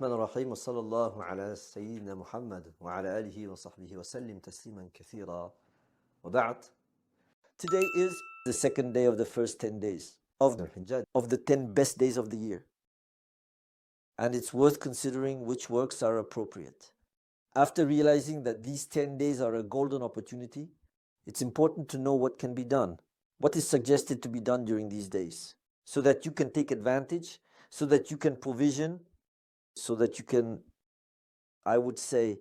الرحمن الرحيم وصلى الله على سيدنا محمد وعلى آله وصحبه وسلم تسليما كثيرا وبعد. Today is the second day of the first 10 days of Dhul Hijja, of the 10 best days of the year. And it's worth considering which works are appropriate. After realizing that these 10 days are a golden opportunity, it's important to know what can be done, what is suggested to be done during these days, so that you can take advantage, so that you can provision, so that you can, I would say,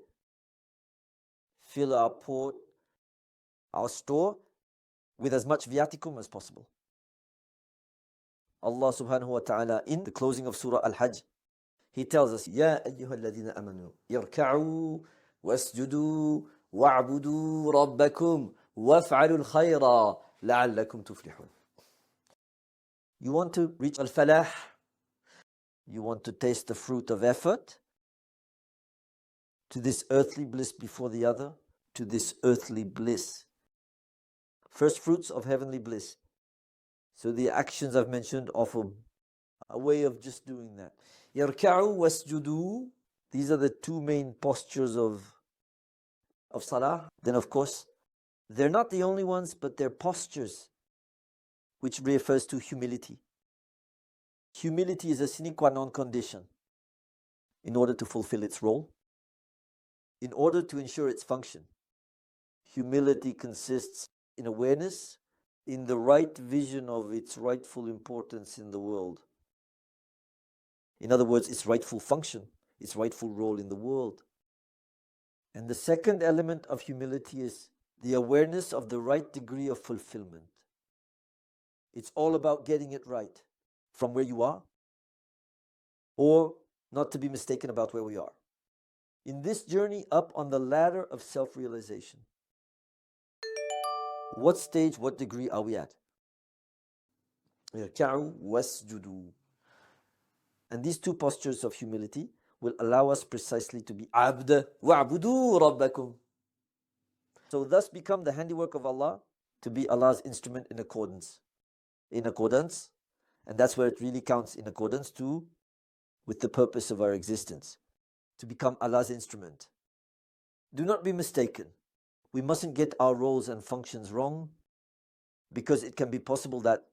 fill our port, our store with as much viaticum as possible. Allah subhanahu wa ta'ala, in the closing of Surah Al-Hajj, He tells us, يَا أَيُّهَا الَّذِينَ آمَنُوا يَرْكَعُوا وَاسْجُدُوا وَاعْبُدُوا رَبَّكُمْ وَافْعَلُوا الْخَيْرَ لَعَلَّكُمْ تُفْلِحُونَ. You want to reach al-falah? You want to taste the fruit of effort? To this earthly bliss before the other? To this earthly bliss. First fruits of heavenly bliss. So the actions I've mentioned offer a way of just doing that. يَرْكَعُوا وَاسْجُدُوا. These are the two main postures of salah. Then of course, they're not the only ones, but they're postures, which refers to humility. Humility is a sine qua non condition in order to fulfill its role, in order to ensure its function. Humility consists in awareness, in the right vision of its rightful importance in the world. In other words, its rightful function, its rightful role in the world. And the second element of humility is the awareness of the right degree of fulfillment. It's all about getting it right from where you are, or not to be mistaken about where we are. In this journey up on the ladder of self-realization, what stage, what degree are we at? يَرْكَعُوا وَاسْجُدُوا. And these two postures of humility will allow us precisely to be abd wa'budu rabbakum. So thus become the handiwork of Allah, to be Allah's instrument in accordance. And that's where it really counts, in accordance to with the purpose of our existence, to become Allah's instrument. Do not be mistaken. We mustn't get our roles and functions wrong, because it can be possible that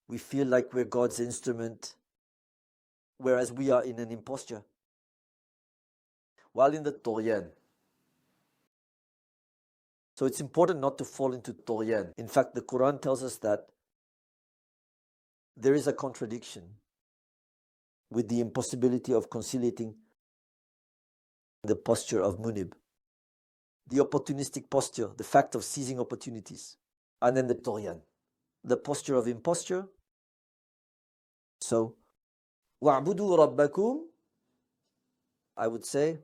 we feel like we're God's instrument, whereas we are in an imposture, while in the tughyan. So it's important not to fall into tughyan. In fact, the Quran tells us that there is a contradiction with the impossibility of conciliating the posture of munib, the opportunistic posture, the fact of seizing opportunities, and then the tughyan, the posture of imposture. So, wa'budu rabbakum, I would say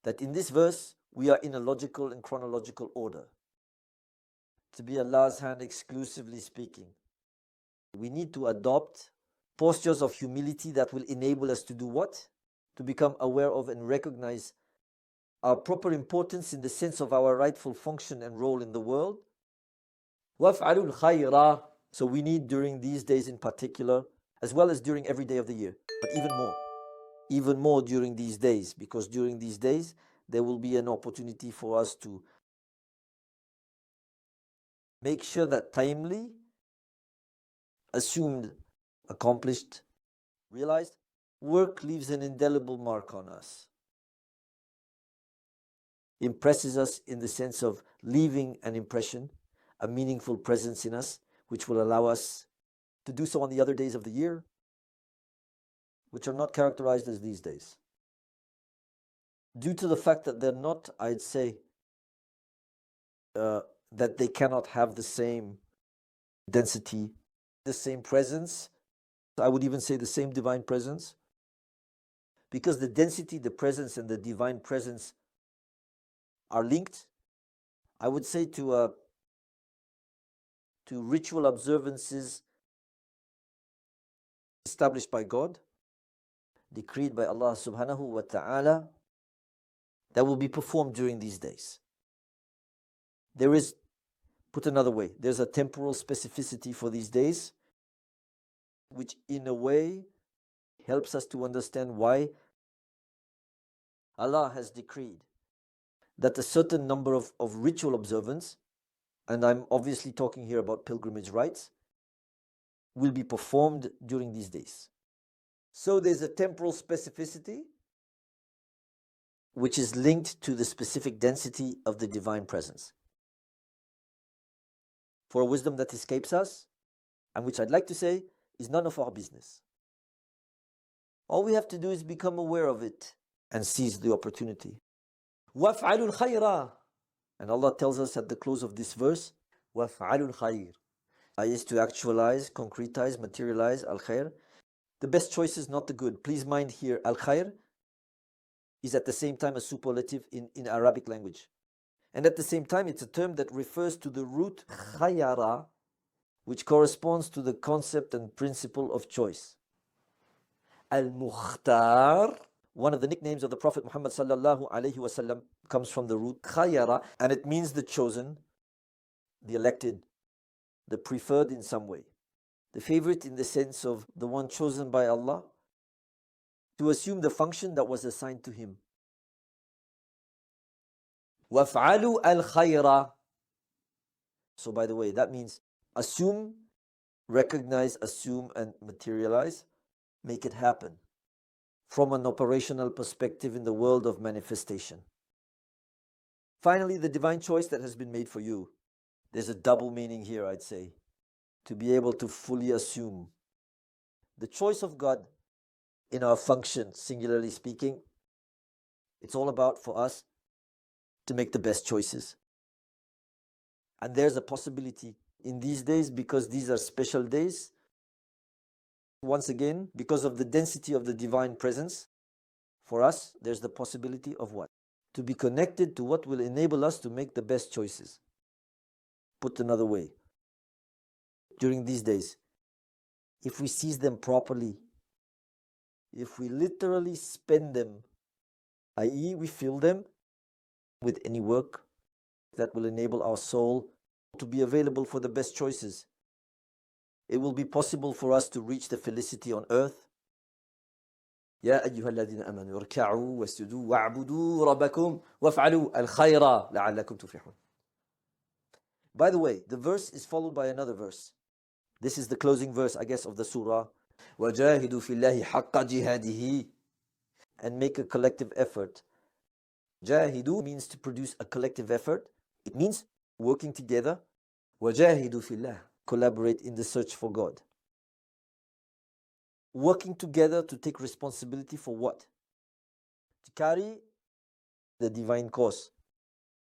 that in this verse, we are in a logical and chronological order. To be Allah's hand exclusively speaking, we need to adopt postures of humility that will enable us to do what? To become aware of and recognize our proper importance in the sense of our rightful function and role in the world. وَافْعَلُوا الْخَيْرَ. So we need during these days in particular, as well as during every day of the year, but even more during these days, because during these days there will be an opportunity for us to make sure that timely, assumed, accomplished, realized, work leaves an indelible mark on us. Impresses us in the sense of leaving an impression, a meaningful presence in us, which will allow us to do so on the other days of the year, which are not characterized as these days. Due to the fact that they're not, I'd say, that they cannot have the same density, the same presence, I would even say the same divine presence, because the density, the presence, and the divine presence are linked, I would say, to ritual observances established by God, decreed by Allah subhanahu wa ta'ala, that will be performed during these days. There is, put another way, there's a temporal specificity for these days, which in a way helps us to understand why Allah has decreed that a certain number of ritual observance, and I'm obviously talking here about pilgrimage rites, will be performed during these days. So there's a temporal specificity which is linked to the specific density of the divine presence. For a wisdom that escapes us, and which I'd like to say is none of our business. All we have to do is become aware of it and seize the opportunity. وَافْعَلُوا الْخَيْرَ. And Allah tells us at the close of this verse, وَافْعَلُوا الْخَيْرَ. Is to actualize, concretize, materialize Al-Khayr. The best choice is not the good. Please mind here, Al-Khayr is at the same time a superlative in Arabic language. And at the same time, it's a term that refers to the root khayara, which corresponds to the concept and principle of choice. Al-Mukhtar, one of the nicknames of the Prophet Muhammad sallallahu alaihi wasallam, comes from the root khayara, and it means the chosen, the elected, the preferred in some way, the favorite in the sense of the one chosen by Allah to assume the function that was assigned to him. وَافْعَلُوا الْخَيْرَ. So by the way, that means assume, recognize, assume, and materialize. Make it happen from an operational perspective in the world of manifestation. Finally, the divine choice that has been made for you. There's a double meaning here, I'd say. To be able to fully assume the choice of God in our function, singularly speaking, it's all about for us to make the best choices. And there's a possibility in these days, because these are special days, once again, because of the density of the divine presence, for us, there's the possibility of what? To be connected to what will enable us to make the best choices. Put another way, during these days, if we seize them properly, if we literally spend them, i.e., we fill them with any work that will enable our soul to be available for the best choices, it will be possible for us to reach the felicity on earth. يا أيها الذين آمنوا اركعوا واسجدوا واعبدوا ربكم وافعلوا الخير لعلكم تفلحون. By the way, the verse is followed by another verse. This is the closing verse, I guess, of the surah. وَجَاهِدُوا فِي اللَّهِ حَقَّ جِهَادِهِ. And make a collective effort. Jaahidu means to produce a collective effort. It means working together. وَجَاهِدُوا فِي اللَّهِ. Collaborate in the search for God. Working together to take responsibility for what? To carry the divine cause.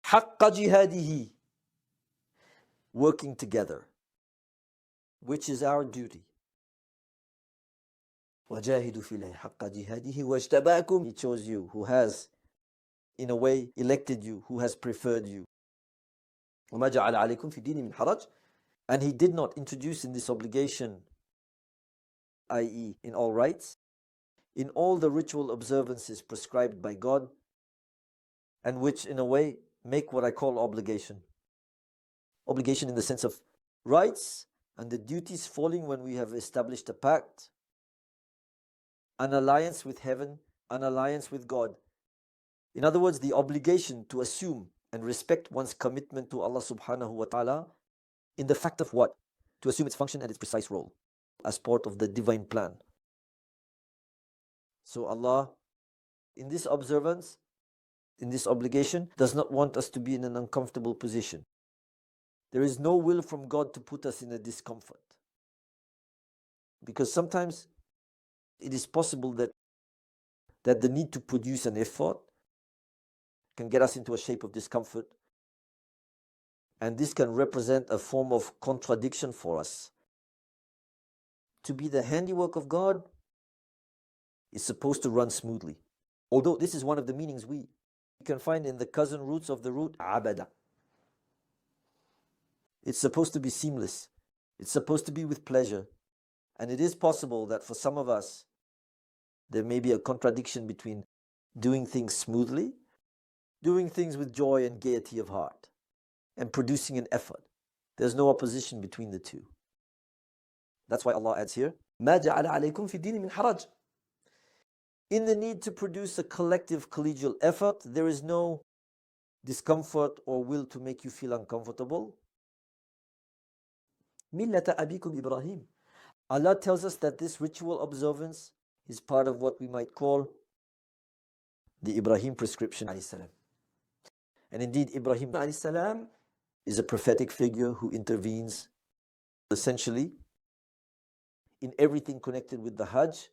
حَقَّ جِهَادِهِ. Working together, which is our duty. وَجَاهِدُوا فِي اللَّهِ حَقَّ جِهَادِهِ وَاجْتَبَاكُمْ. He chose you, who has, in a way, elected you, who has preferred you. وَمَا جَعَلَ عَلَيْكُمْ فِي الدِّينِ مِنْ حَرَجٍ. And he did not introduce in this obligation, i.e., in all rites, in all the ritual observances prescribed by God, and which, in a way, make what I call obligation. Obligation in the sense of rights and the duties falling when we have established a pact, an alliance with heaven, an alliance with God. In other words, the obligation to assume and respect one's commitment to Allah subhanahu wa ta'ala in the fact of what? To assume its function and its precise role as part of the divine plan. So Allah, in this observance, in this obligation, does not want us to be in an uncomfortable position. There is no will from God to put us in a discomfort. Because sometimes it is possible that the need to produce an effort can get us into a shape of discomfort. And this can represent a form of contradiction for us. To be the handiwork of God is supposed to run smoothly. Although this is one of the meanings we can find in the cousin roots of the root abada. It's supposed to be seamless. It's supposed to be with pleasure. And it is possible that for some of us, there may be a contradiction between doing things smoothly, doing things with joy and gaiety of heart, and producing an effort. There's no opposition between the two. That's why Allah adds here, مَا جَعَلَ عَلَيْكُمْ فِي الدِّينِ مِنْ حَرَجٍ. In the need to produce a collective collegial effort, there is no discomfort or will to make you feel uncomfortable. Millata abikum Ibrahim. Allah tells us that this ritual observance is part of what we might call the Ibrahim prescription. And indeed, Ibrahim is a prophetic figure who intervenes essentially in everything connected with the Hajj,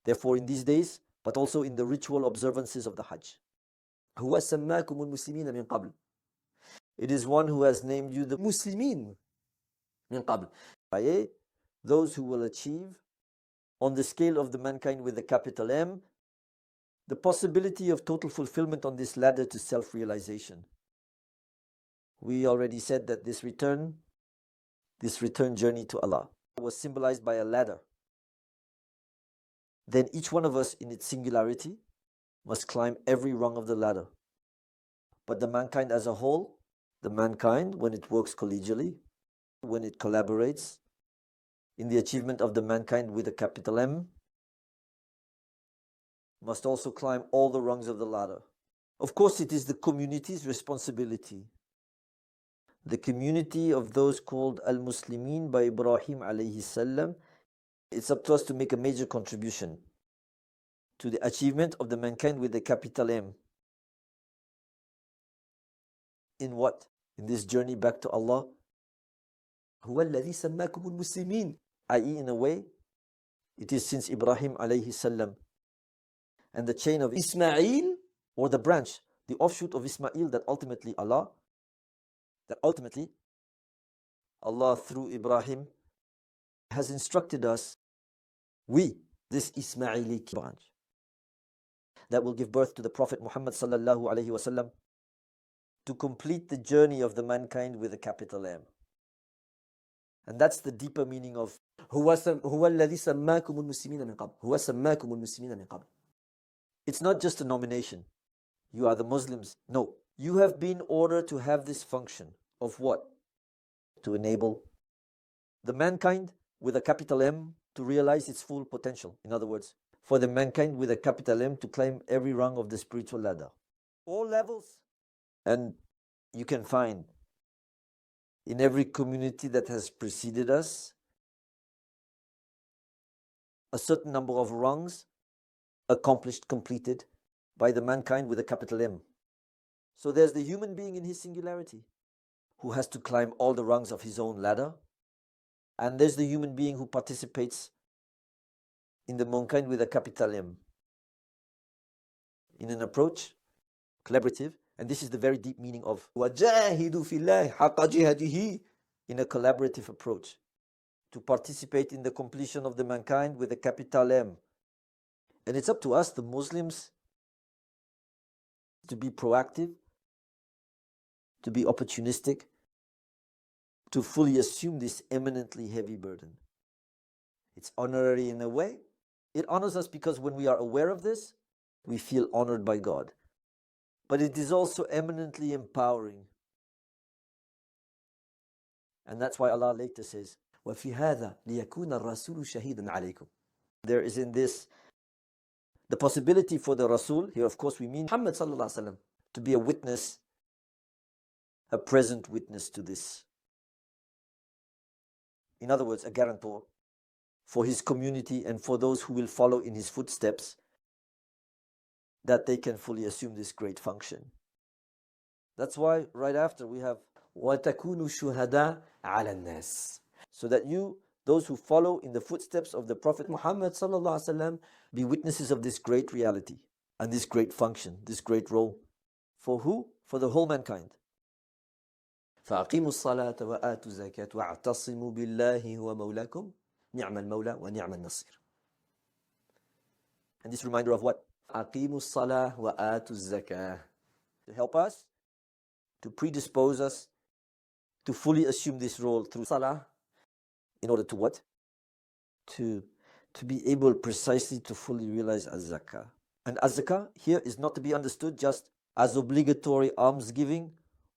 therefore in these days, but also in the ritual observances of the Hajj. هو سماكم المسلمين من قبل. It is one who has named you the Muslimin من قبل. Those who will achieve on the scale of the mankind with a capital M, the possibility of total fulfillment on this ladder to self-realization. We already said that this return journey to Allah was symbolized by a ladder. Then each one of us in its singularity must climb every rung of the ladder. But the mankind as a whole, the mankind when it works collegially, when it collaborates in the achievement of the mankind with a capital M, must also climb all the rungs of the ladder. Of course, it is the community's responsibility. The community of those called Al-Muslimin by Ibrahim alayhi salam, it's up to us to make a major contribution to the achievement of the mankind with a capital M. In what? In this journey back to Allah. هو الذي سماكم المسلمين. i.e. in a way, it is since Ibrahim alayhi salam and the chain of Ismail, or the branch, the offshoot of Ismail, that ultimately Allah through Ibrahim has instructed us, this Ismaili branch, that will give birth to the Prophet Muhammad sallallahu alayhi wasallam, to complete the journey of the mankind with a capital M. And that's the deeper meaning of هو الذي سماكم المسلمين من قبل. هو سماكم المسلمين من قبل. It's not just a nomination. You are the Muslims. No. You have been ordered to have this function of what? To enable the mankind with a capital M to realize its full potential. In other words, for the mankind with a capital M to climb every rung of the spiritual ladder. All levels. And you can find in every community that has preceded us a certain number of rungs accomplished, completed by the mankind with a capital M. So there's the human being in his singularity who has to climb all the rungs of his own ladder, and there's the human being who participates in the mankind with a capital M in an approach collaborative. And this is the very deep meaning of وَجَاهِدُ فِي اللَّهِ حَقَّ جِهَادِهِ, in a collaborative approach to participate in the completion of the mankind with a capital M. And it's up to us, the Muslims, to be proactive, to be opportunistic, to fully assume this eminently heavy burden. It's honorary in a way. It honors us because when we are aware of this, we feel honored by God. But it is also eminently empowering. And that's why Allah later says, وَفِي هَذَا لِيَكُونَ الرَّسُولُ شَهِيدًا عَلَيْكُمْ. There is in this the possibility for the Rasul, here of course we mean Muhammad sallallahu alaihi wasallam, to be a witness, a present witness to this. In other words, a guarantor for his community and for those who will follow in his footsteps, that they can fully assume this great function. That's why right after we have وَتَكُونُوا شُهَدَاءَ عَلَى النَّاسِ, so that you, those who follow in the footsteps of the Prophet Muhammad sallallahu alaihi wasallam, be witnesses of this great reality and this great function, this great role. For who? For the whole mankind. فَأَقِيمُوا الصَّلَاةَ وَآتُوا الزَّكَاةَ وَاعْتَصِمُوا بِاللَّهِ هُوَ مَوْلَاكُمْ نِعْمَ الْمَوْلَى وَنِعْمَ النَّصِيرُ. And this reminder of what? أَقِيمُوا الصَّلَاةَ وَآتُوا الزَّكَاةَ, to help us, to predispose us, to fully assume this role through salah, in order to what? To be able precisely to fully realize az-zakah. And az-zakah here is not to be understood just as obligatory almsgiving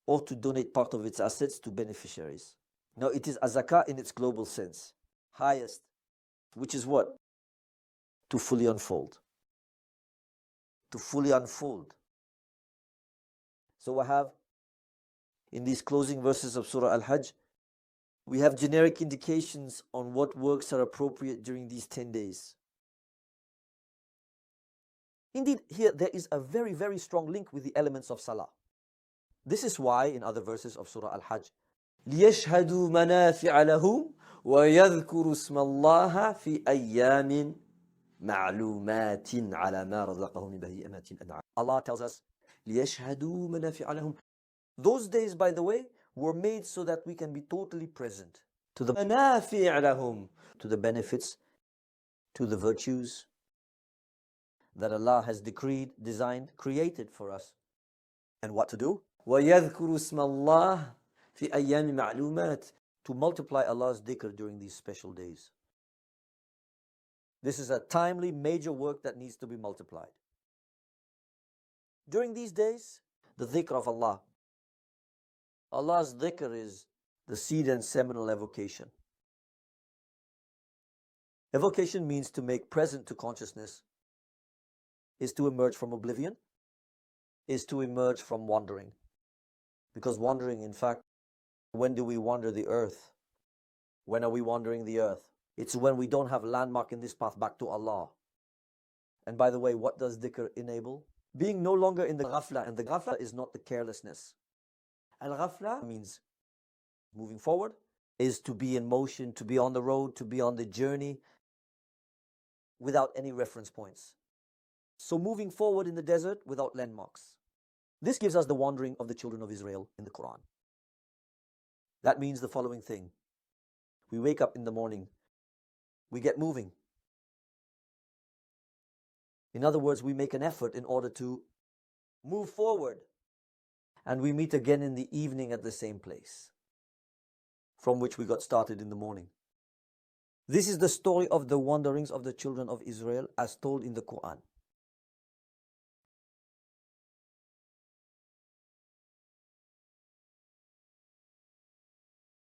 or to donate part of its assets to beneficiaries. No, it is az-zakah in its global sense, highest, which is what? To fully unfold. to fully unfold. So I have, in these closing verses of Surah Al-Hajj, we have generic indications on what works are appropriate during these 10 days. Indeed, here there is a very, very strong link with the elements of Salah. This is why in other verses of Surah Al-Hajj, لِيَشْهَدُوا مَنَافِعَ لَهُمْ وَيَذْكُرُوا اسْمَ اللَّهَ فِي أَيَّامٍ مَعْلُومَاتٍ عَلَى مَا رَزَقَهُمْ مِنْ بَهِيمَةِ الْأَنْعَامِ. Allah tells us, لِيَشْهَدُوا مَنَافِعَ لَهُمْ. Those days, by the way, were made so that we can be totally present to the مَنَافِعَ لَهُمْ, to the benefits, to the virtues that Allah has decreed, designed, created for us. And what to do? وَيَذْكُرُوا اسْمَ اللَّهِ فِي أَيَّامِ مَعْلُومَاتٍ, to multiply Allah's dhikr during these special days. This is a timely, major work that needs to be multiplied. During these days, the dhikr of Allah. Allah's dhikr is the seed and seminal evocation. Evocation means to make present to consciousness, is to emerge from oblivion, is to emerge from wandering. Because wandering, in fact, when do we wander the earth? When are we wandering the earth? It's when we don't have landmark in this path back to Allah. And by the way, what does dhikr enable? Being no longer in the ghafla, and the ghafla is not the carelessness. Al-ghafla means moving forward, is to be in motion, to be on the road, to be on the journey without any reference points. So moving forward in the desert without landmarks. This gives us the wandering of the children of Israel in the Quran. That means the following thing. We wake up in the morning, we get moving. In other words, we make an effort in order to move forward. And we meet again in the evening at the same place from which we got started in the morning. This is the story of the wanderings of the children of Israel as told in the Quran.